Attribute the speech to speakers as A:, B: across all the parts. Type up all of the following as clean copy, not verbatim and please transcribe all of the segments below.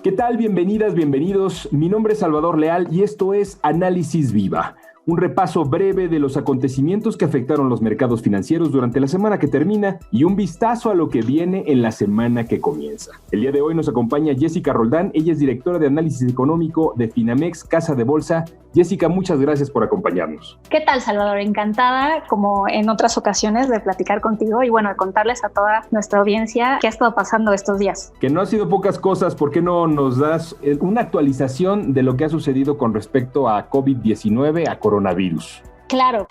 A: ¿Qué tal? Bienvenidas, bienvenidos. Mi nombre es Salvador Leal y esto es Análisis Viva, un repaso breve de los acontecimientos que afectaron los mercados financieros durante la semana que termina y un vistazo a lo que viene en la semana que comienza. El día de hoy nos acompaña Jessica Roldán, ella es directora de análisis económico de Finamex, Casa de Bolsa. Jessica, muchas gracias por acompañarnos.
B: ¿Qué tal, Salvador? Encantada, como en otras ocasiones, de platicar contigo y bueno, de contarles a toda nuestra audiencia qué ha estado pasando estos días.
A: Que no ha sido pocas cosas, ¿por qué no nos das una actualización de lo que ha sucedido con respecto a COVID-19, a coronavirus?
B: Claro.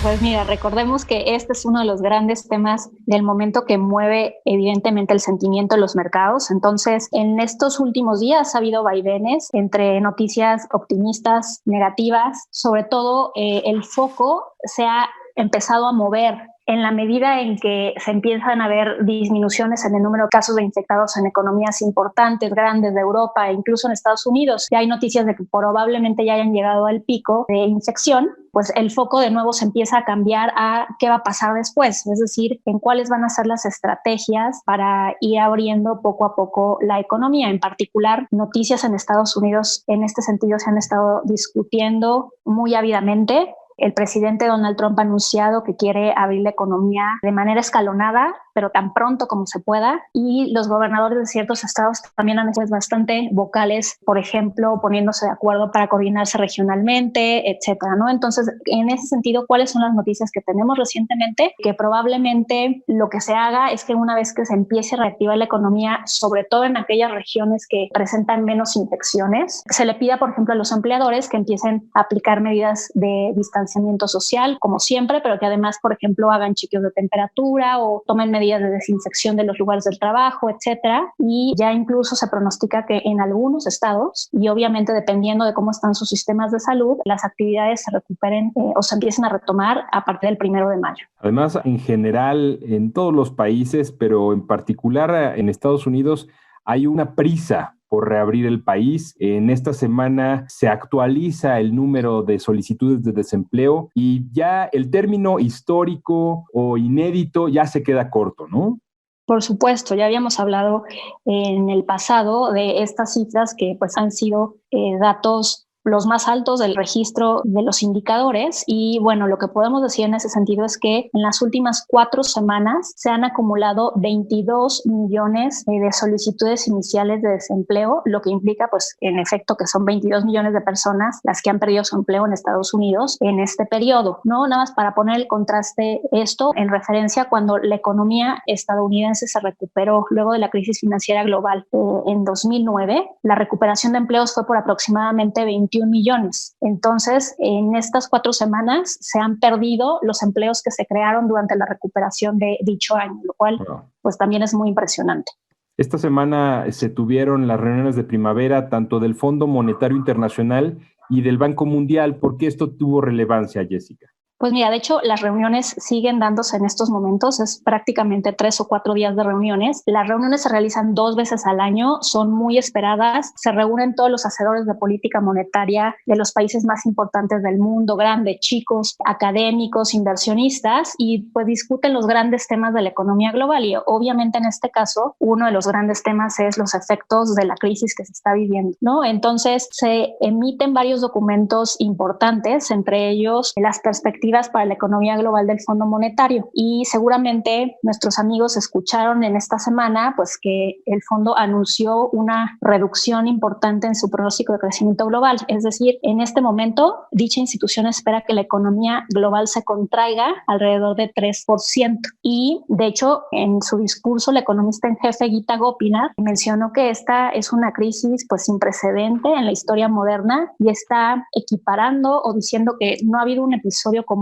B: Pues mira, recordemos que este es uno de los grandes temas del momento que mueve evidentemente el sentimiento de los mercados. Entonces, en estos últimos días ha habido vaivenes entre noticias optimistas, negativas. Sobre todo, el foco se ha empezado a mover en la medida en que se empiezan a ver disminuciones en el número de casos de infectados en economías importantes, grandes de Europa e incluso en Estados Unidos. Ya hay noticias de que probablemente ya hayan llegado al pico de infección, pues el foco de nuevo se empieza a cambiar a qué va a pasar después, es decir, en cuáles van a ser las estrategias para ir abriendo poco a poco la economía. En particular, noticias en Estados Unidos en este sentido se han estado discutiendo muy ávidamente. El presidente Donald Trump ha anunciado que quiere abrir la economía de manera escalonada, pero tan pronto como se pueda. Y los gobernadores de ciertos estados también han sido bastante vocales, por ejemplo, poniéndose de acuerdo para coordinarse regionalmente, etcétera, ¿no? Entonces, en ese sentido, ¿cuáles son las noticias que tenemos recientemente? Que probablemente lo que se haga es que una vez que se empiece a reactivar la economía, sobre todo en aquellas regiones que presentan menos infecciones, se le pida, por ejemplo, a los empleadores que empiecen a aplicar medidas de distanciamiento social, como siempre, pero que además, por ejemplo, hagan chequeos de temperatura o tomen medidas de desinfección de los lugares del trabajo, etcétera. Y ya incluso se pronostica que en algunos estados, y obviamente dependiendo de cómo están sus sistemas de salud, las actividades se recuperen o se empiecen a retomar a partir del 1 de mayo.
A: Además, en general, en todos los países, pero en particular en Estados Unidos, hay una prisa por reabrir el país. En esta semana se actualiza el número de solicitudes de desempleo y ya el término histórico o inédito ya se queda corto, ¿no?
B: Por supuesto, ya habíamos hablado en el pasado de estas cifras que pues han sido datos los más altos del registro de los indicadores y bueno, lo que podemos decir en ese sentido es que en las últimas 4 semanas se han acumulado 22 millones de solicitudes iniciales de desempleo, lo que implica pues en efecto que son 22 millones de personas las que han perdido su empleo en Estados Unidos en este periodo, ¿no? Nada más para poner el contraste esto en referencia cuando la economía estadounidense se recuperó luego de la crisis financiera global en 2009, la recuperación de empleos fue por aproximadamente 21 millones. Entonces, en estas 4 semanas se han perdido los empleos que se crearon durante la recuperación de dicho año, lo cual pues también es muy impresionante.
A: Esta semana se tuvieron las reuniones de primavera tanto del Fondo Monetario Internacional y del Banco Mundial. ¿Por qué esto tuvo relevancia, Jessica?
B: Pues mira, de hecho, las reuniones siguen dándose en estos momentos, es prácticamente 3 o 4 días de reuniones. Las reuniones se realizan 2 veces al año, son muy esperadas, se reúnen todos los hacedores de política monetaria de los países más importantes del mundo, grandes, chicos, académicos, inversionistas, y pues discuten los grandes temas de la economía global. Y obviamente en este caso, uno de los grandes temas es los efectos de la crisis que se está viviendo, ¿no? Entonces se emiten varios documentos importantes, entre ellos las perspectivas para la economía global del Fondo Monetario. Y seguramente nuestros amigos escucharon en esta semana pues que el fondo anunció una reducción importante en su pronóstico de crecimiento global. Es decir, en este momento dicha institución espera que la economía global se contraiga alrededor de 3%. Y de hecho, en su discurso, el economista en jefe Gita Gopinath mencionó que esta es una crisis pues sin precedente en la historia moderna y está equiparando o diciendo que no ha habido un episodio como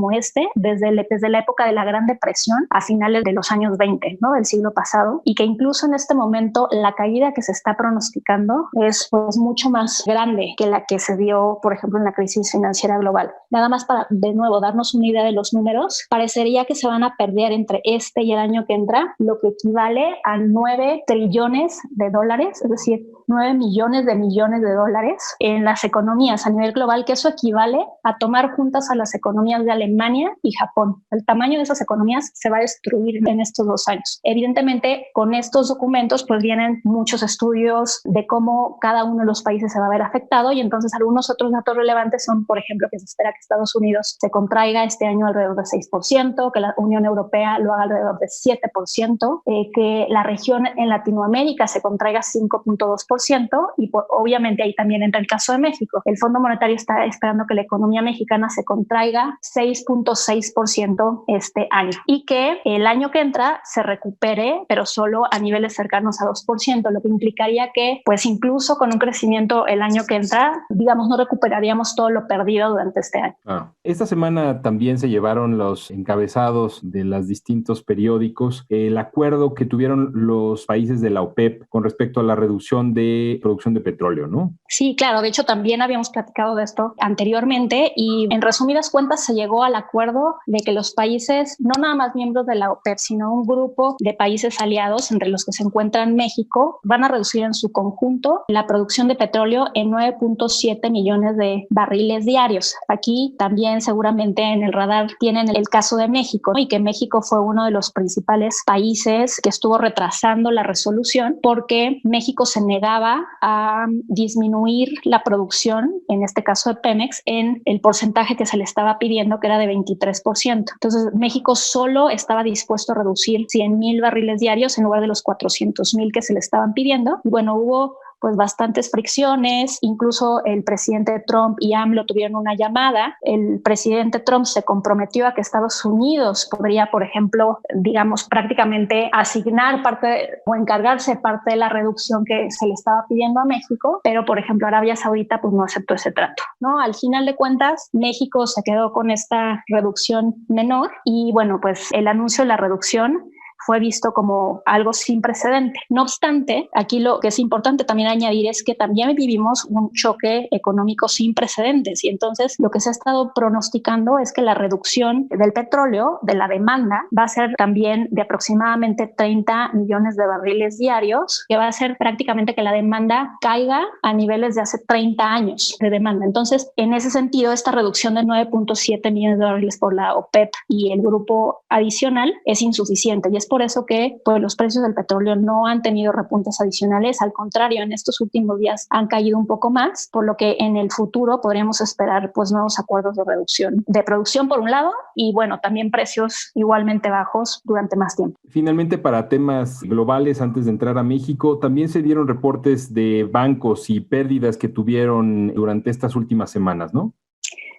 B: desde la época de la Gran Depresión a finales de los años 20, ¿no? Del siglo pasado, y que incluso en este momento la caída que se está pronosticando es pues mucho más grande que la que se dio, por ejemplo, en la crisis financiera global. Nada más para, de nuevo, darnos una idea de los números, parecería que se van a perder entre este y el año que entra lo que equivale a 9 trillones de dólares, es decir, 9 millones de dólares en las economías a nivel global, que eso equivale a tomar juntas a las economías de Alemania, Alemania y Japón. El tamaño de esas economías se va a destruir en estos 2 años. Evidentemente, con estos documentos pues vienen muchos estudios de cómo cada uno de los países se va a ver afectado, y entonces algunos otros datos relevantes son, por ejemplo, que se espera que Estados Unidos se contraiga este año alrededor de 6%, que la Unión Europea lo haga alrededor de 7%, que la región en Latinoamérica se contraiga 5.2%, y obviamente ahí también entra el caso de México. El Fondo Monetario está esperando que la economía mexicana se contraiga 6.6% este año, y que el año que entra se recupere, pero solo a niveles cercanos a 2%, lo que implicaría que pues incluso con un crecimiento el año que entra, digamos, no recuperaríamos todo lo perdido durante este año.
A: Esta semana también se llevaron los encabezados de los distintos periódicos el acuerdo que tuvieron los países de la OPEP con respecto a la reducción de producción de petróleo, ¿no?
B: Sí, claro. De hecho, también habíamos platicado de esto anteriormente, y en resumidas cuentas se llegó al acuerdo de que los países, no nada más miembros de la OPEP, sino un grupo de países aliados, entre los que se encuentran México, van a reducir en su conjunto la producción de petróleo en 9.7 millones de barriles diarios. Aquí también seguramente en el radar tienen el caso de México, ¿no? Y que México fue uno de los principales países que estuvo retrasando la resolución porque México se negaba a disminuir la producción, en este caso de Pemex, en el porcentaje que se le estaba pidiendo, que era de 23%. Entonces, México solo estaba dispuesto a reducir 100,000 barriles diarios en lugar de los 400,000 que se le estaban pidiendo. Y bueno, hubo pues bastantes fricciones, incluso el presidente Trump y AMLO tuvieron una llamada. El presidente Trump se comprometió a que Estados Unidos podría, por ejemplo, digamos, prácticamente asignar parte o encargarse parte de la reducción que se le estaba pidiendo a México, pero, por ejemplo, Arabia Saudita pues no aceptó ese trato, ¿no? Al final de cuentas, México se quedó con esta reducción menor, y bueno, pues el anuncio de la reducción fue visto como algo sin precedente. No obstante, aquí lo que es importante también añadir es que también vivimos un choque económico sin precedentes, y entonces lo que se ha estado pronosticando es que la reducción del petróleo, de la demanda, va a ser también de aproximadamente 30 millones de barriles diarios, que va a hacer prácticamente que la demanda caiga a niveles de hace 30 años de demanda. Entonces, en ese sentido, esta reducción de 9.7 millones de barriles por la OPEP y el grupo adicional es insuficiente, y es por eso que pues, los precios del petróleo no han tenido repuntes adicionales. Al contrario, en estos últimos días han caído un poco más, por lo que en el futuro podríamos esperar pues nuevos acuerdos de reducción de producción por un lado, y bueno, también precios igualmente bajos durante más tiempo.
A: Finalmente, para temas globales, antes de entrar a México, también se dieron reportes de bancos y pérdidas que tuvieron durante estas últimas semanas, ¿no?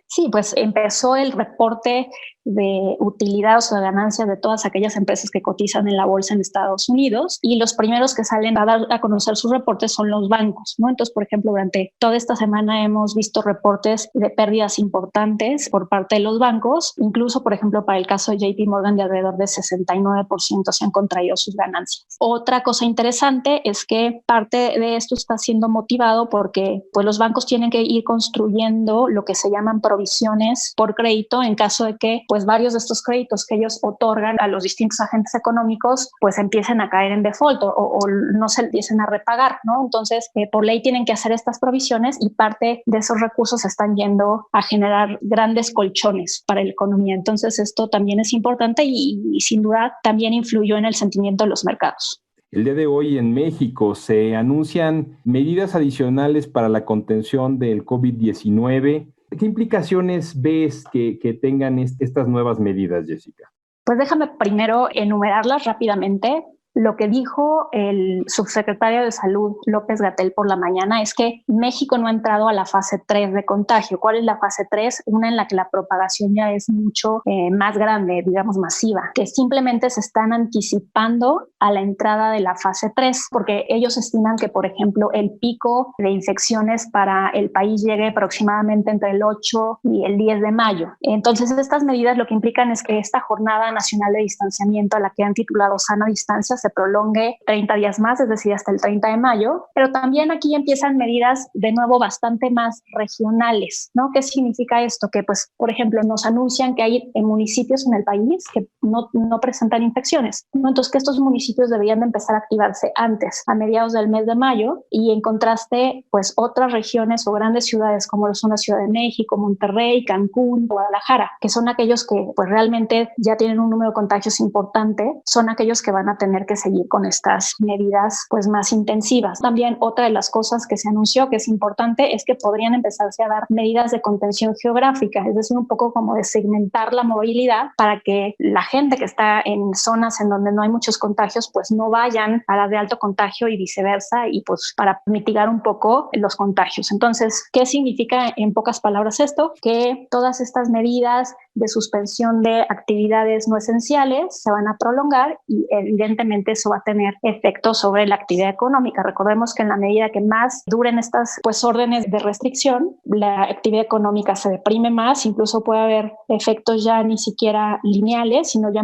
B: Sí, pues empezó el reporte de utilidades o de ganancias de todas aquellas empresas que cotizan en la bolsa en Estados Unidos, y los primeros que salen a dar a conocer sus reportes son los bancos, ¿no? Entonces, por ejemplo, durante toda esta semana hemos visto reportes de pérdidas importantes por parte de los bancos, incluso, por ejemplo, para el caso de JP Morgan, de alrededor de 69% se han contraído sus ganancias. Otra cosa interesante es que parte de esto está siendo motivado porque pues, los bancos tienen que ir construyendo lo que se llaman provisiones por crédito en caso de que pues varios de estos créditos que ellos otorgan a los distintos agentes económicos pues empiecen a caer en default o no se empiecen a repagar, ¿no? Entonces, por ley tienen que hacer estas provisiones, y parte de esos recursos están yendo a generar grandes colchones para la economía. Entonces, esto también es importante y sin duda también influyó en el sentimiento de los mercados.
A: El día de hoy en México se anuncian medidas adicionales para la contención del COVID-19. ¿Qué implicaciones ves que tengan estas nuevas medidas, Jessica?
B: Pues déjame primero enumerarlas rápidamente. Lo que dijo el subsecretario de Salud, López-Gatell, por la mañana es que México no ha entrado a la fase 3 de contagio. ¿Cuál es la fase 3? Una en la que la propagación ya es mucho más grande, digamos masiva, que simplemente se están anticipando a la entrada de la fase 3, porque ellos estiman que, por ejemplo, el pico de infecciones para el país llegue aproximadamente entre el 8 y el 10 de mayo. Entonces, estas medidas lo que implican es que esta Jornada Nacional de Distanciamiento, a la que han titulado Sana Distancia, se prolongue 30 días más, es decir, hasta el 30 de mayo. Pero también aquí empiezan medidas de nuevo bastante más regionales, ¿no? ¿Qué significa esto? Que, pues, por ejemplo, nos anuncian que hay municipios en el país que no presentan infecciones, ¿no? Entonces, que estos municipios deberían de empezar a activarse antes, a mediados del mes de mayo, y en contraste, pues, otras regiones o grandes ciudades como lo son la Ciudad de México, Monterrey, Cancún, Guadalajara, que son aquellos que, pues, realmente ya tienen un número de contagios importante, son aquellos que van a tener que seguir con estas medidas, pues, más intensivas. También otra de las cosas que se anunció que es importante es que podrían empezarse a dar medidas de contención geográfica, es decir, un poco como de segmentar la movilidad para que la gente que está en zonas en donde no hay muchos contagios, pues no vayan a las de alto contagio y viceversa, y pues para mitigar un poco los contagios. Entonces, ¿qué significa en pocas palabras esto? Que todas estas medidas de suspensión de actividades no esenciales se van a prolongar y evidentemente eso va a tener efectos sobre la actividad económica. Recordemos que en la medida que más duren estas, pues, órdenes de restricción, la actividad económica se deprime más, incluso puede haber efectos ya ni siquiera lineales, sino ya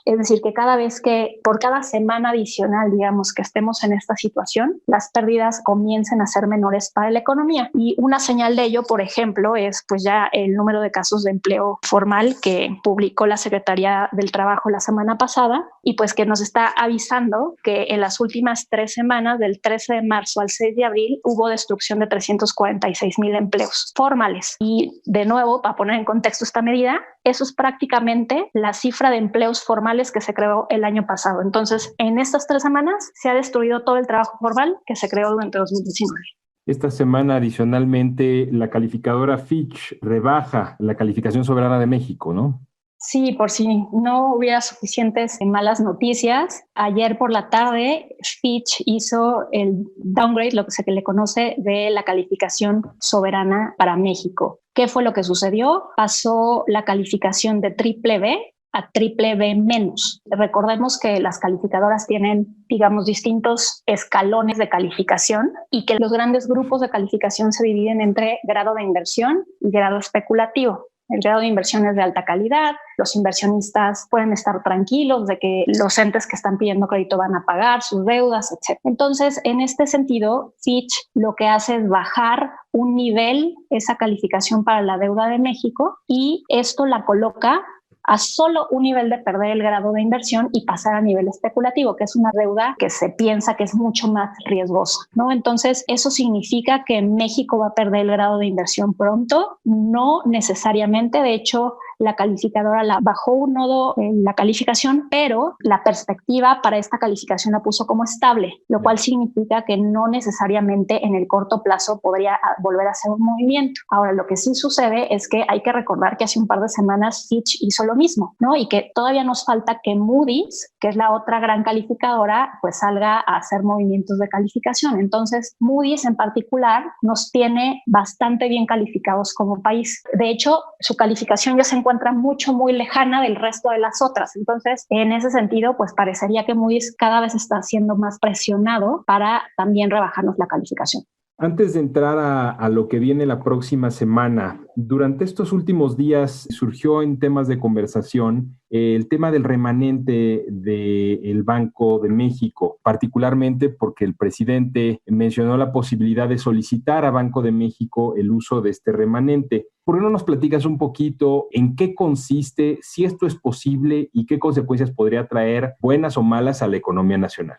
B: es decir, que cada vez que, por cada semana adicional, digamos, que estemos en esta situación, las pérdidas comiencen a ser menores para la economía. Y una señal de ello, por ejemplo, es pues ya el número de casos de empleo formal que publicó la Secretaría del Trabajo la semana pasada, y pues que nos está avisando que en las últimas 3 semanas, del 13 de marzo al 6 de abril, hubo destrucción de 346,000 empleos formales. Y de nuevo, para poner en contexto esta medida, eso es prácticamente la cifra de empleos formales que se creó el año pasado. Entonces, en estas 3 semanas se ha destruido todo el trabajo formal que se creó durante 2019.
A: Esta semana, adicionalmente, la calificadora Fitch rebaja la calificación soberana de México, ¿no?
B: Sí, por si no hubiera suficientes malas noticias, ayer por la tarde Fitch hizo el downgrade, lo que se le conoce, de la calificación soberana para México. ¿Qué fue lo que sucedió? Pasó la calificación de BBB a BBB-. Recordemos que las calificadoras tienen, digamos, distintos escalones de calificación y que los grandes grupos de calificación se dividen entre grado de inversión y grado especulativo. El grado de inversión es de alta calidad, los inversionistas pueden estar tranquilos de que los entes que están pidiendo crédito van a pagar sus deudas, etc. Entonces, en este sentido, Fitch lo que hace es bajar un nivel esa calificación para la deuda de México, y esto la coloca a solo un nivel de perder el grado de inversión y pasar a nivel especulativo, que es una deuda que se piensa que es mucho más riesgosa, ¿no? Entonces, eso significa que México va a perder el grado de inversión pronto, no necesariamente. De hecho, la calificadora la bajó un nodo en la calificación, pero la perspectiva para esta calificación la puso como estable, lo cual significa que no necesariamente en el corto plazo podría volver a hacer un movimiento. Ahora, lo que sí sucede es que hay que recordar que hace un par de semanas Fitch hizo lo mismo, ¿no? Y que todavía nos falta que Moody's, que es la otra gran calificadora, pues salga a hacer movimientos de calificación. Entonces, Moody's en particular nos tiene bastante bien calificados como país. De hecho, su calificación ya se encuentra muy lejana del resto de las otras. Entonces, en ese sentido, pues parecería que Moody's cada vez está siendo más presionado para también rebajarnos la calificación.
A: Antes de entrar a lo que viene la próxima semana, durante estos últimos días surgió en temas de conversación el tema del remanente del Banco de México, particularmente porque el presidente mencionó la posibilidad de solicitar a Banco de México el uso de este remanente. ¿Por qué no nos platicas un poquito en qué consiste, si esto es posible y qué consecuencias podría traer, buenas o malas, a la economía nacional?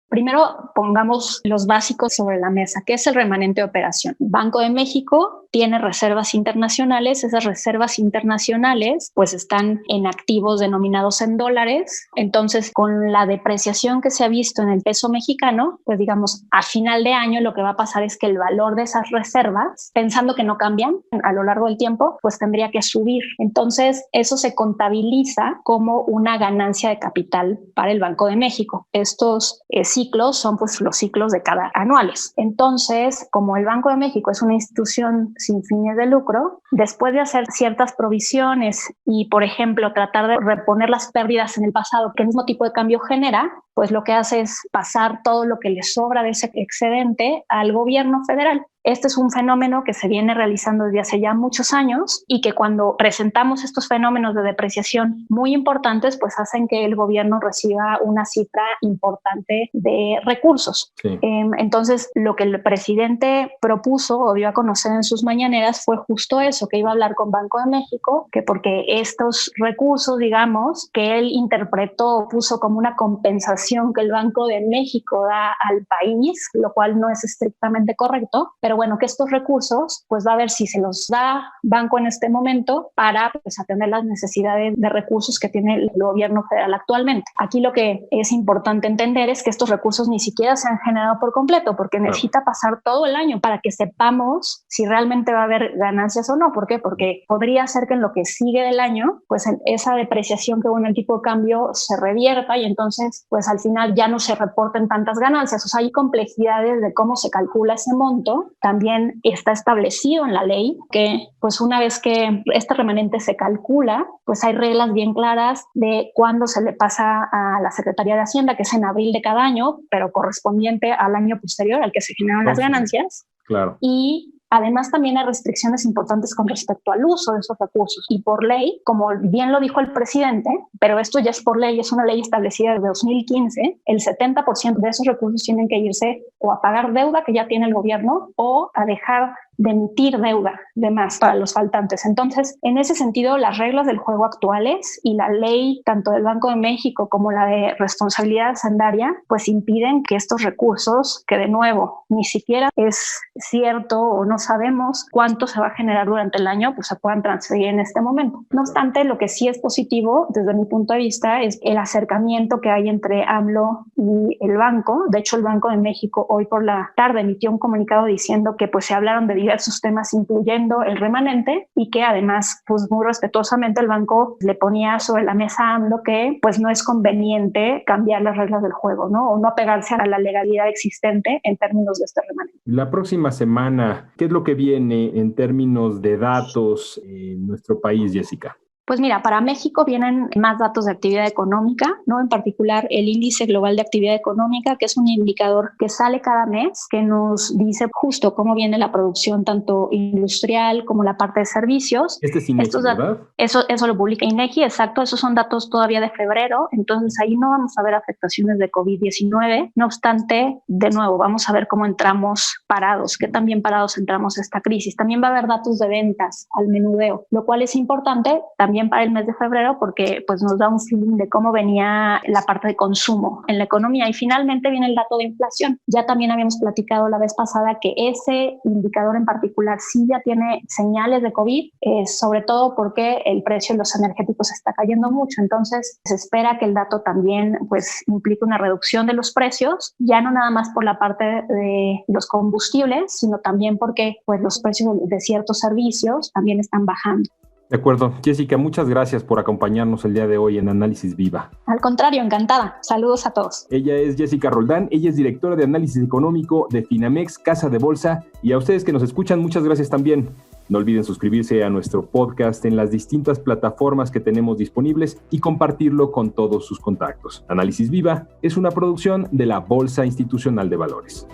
B: Primero, pongamos los básicos sobre la mesa. ¿Qué es el remanente de operación? Banco de México tiene reservas internacionales. Esas reservas internacionales pues están en activos denominados en dólares. Entonces, con la depreciación que se ha visto en el peso mexicano, pues digamos, a final de año lo que va a pasar es que el valor de esas reservas, pensando que no cambian a lo largo del tiempo, pues tendría que subir. Entonces, eso se contabiliza como una ganancia de capital para el Banco de México. Estos ciclos son pues los ciclos de cada anuales. Entonces, como el Banco de México es una institución sin fines de lucro, después de hacer ciertas provisiones y, por ejemplo, tratar de reponer las pérdidas en el pasado que el mismo tipo de cambio genera, pues lo que hace es pasar todo lo que le sobra de ese excedente al gobierno federal. Este es un fenómeno que se viene realizando desde hace ya muchos años y que cuando presentamos estos fenómenos de depreciación muy importantes, pues hacen que el gobierno reciba una cifra importante de recursos.
A: Sí.
B: Entonces, lo que el presidente propuso o dio a conocer en sus mañaneras fue justo eso, que iba a hablar con Banco de México, que porque estos recursos, digamos, que él interpretó, puso como una compensación que el Banco de México da al país, lo cual no es estrictamente correcto, pero bueno, que estos recursos, pues va a ver si se los da Banco en este momento para pues, atender las necesidades de recursos que tiene el gobierno federal actualmente. Aquí lo que es importante entender es que estos recursos ni siquiera se han generado por completo, porque necesita pasar todo el año para que sepamos si realmente va a haber ganancias o no. ¿Por qué? Porque podría ser que en lo que sigue del año, pues esa depreciación que hubo en el tipo de cambio se revierta y entonces, pues al final ya no se reporten tantas ganancias. O sea, hay complejidades de cómo se calcula ese monto. También está establecido en la ley que pues una vez que este remanente se calcula, pues hay reglas bien claras de cuándo se le pasa a la Secretaría de Hacienda, que es en abril de cada año, pero correspondiente al año posterior al que se generan las ganancias.
A: Claro.
B: Y además también hay restricciones importantes con respecto al uso de esos recursos. Y por ley, como bien lo dijo el presidente, pero esto ya es por ley, es una ley establecida desde 2015, el 70% de esos recursos tienen que irse o a pagar deuda que ya tiene el gobierno o a dejar de emitir deuda de más para los faltantes. Entonces, en ese sentido, las reglas del juego actuales y la ley tanto del Banco de México como la de responsabilidad hacendaria, pues impiden que estos recursos, que de nuevo ni siquiera es cierto o no sabemos cuánto se va a generar durante el año, pues se puedan transferir en este momento. No obstante, lo que sí es positivo desde mi punto de vista es el acercamiento que hay entre AMLO y el banco. De hecho, el Banco de México hoy por la tarde emitió un comunicado diciendo que pues se hablaron de diversos temas incluyendo el remanente y que además pues muy respetuosamente el banco le ponía sobre la mesa a AMLO que pues no es conveniente cambiar las reglas del juego, ¿no? O no apegarse a la legalidad existente en términos de este remanente.
A: La próxima semana, ¿qué es lo que viene en términos de datos en nuestro país, Jessica?
B: Pues mira, para México vienen más datos de actividad económica, ¿no? En particular el índice global de actividad económica, que es un indicador que sale cada mes, que nos dice justo cómo viene la producción tanto industrial como la parte de servicios.
A: Este es INEGI, ¿verdad?
B: Eso lo publica INEGI, exacto. Esos son datos todavía de febrero, entonces ahí no vamos a ver afectaciones de COVID-19. No obstante, de nuevo, vamos a ver cómo entramos parados, qué tan bien parados entramos a esta crisis. También va a haber datos de ventas al menudeo, lo cual es importante también para el mes de febrero porque pues nos da un feeling de cómo venía la parte de consumo en la economía. Y finalmente viene el dato de inflación. Ya también habíamos platicado la vez pasada que ese indicador en particular sí ya tiene señales de COVID, sobre todo porque el precio de los energéticos está cayendo mucho. Entonces se espera que el dato también pues implique una reducción de los precios, ya no nada más por la parte de los combustibles, sino también porque pues los precios de ciertos servicios también están bajando.
A: De acuerdo. Jessica, muchas gracias por acompañarnos el día de hoy en Análisis Viva.
B: Al contrario, encantada. Saludos a todos.
A: Ella es Jessica Roldán, ella es directora de Análisis Económico de Finamex, Casa de Bolsa, y a ustedes que nos escuchan, muchas gracias también. No olviden suscribirse a nuestro podcast en las distintas plataformas que tenemos disponibles y compartirlo con todos sus contactos. Análisis Viva es una producción de la Bolsa Institucional de Valores.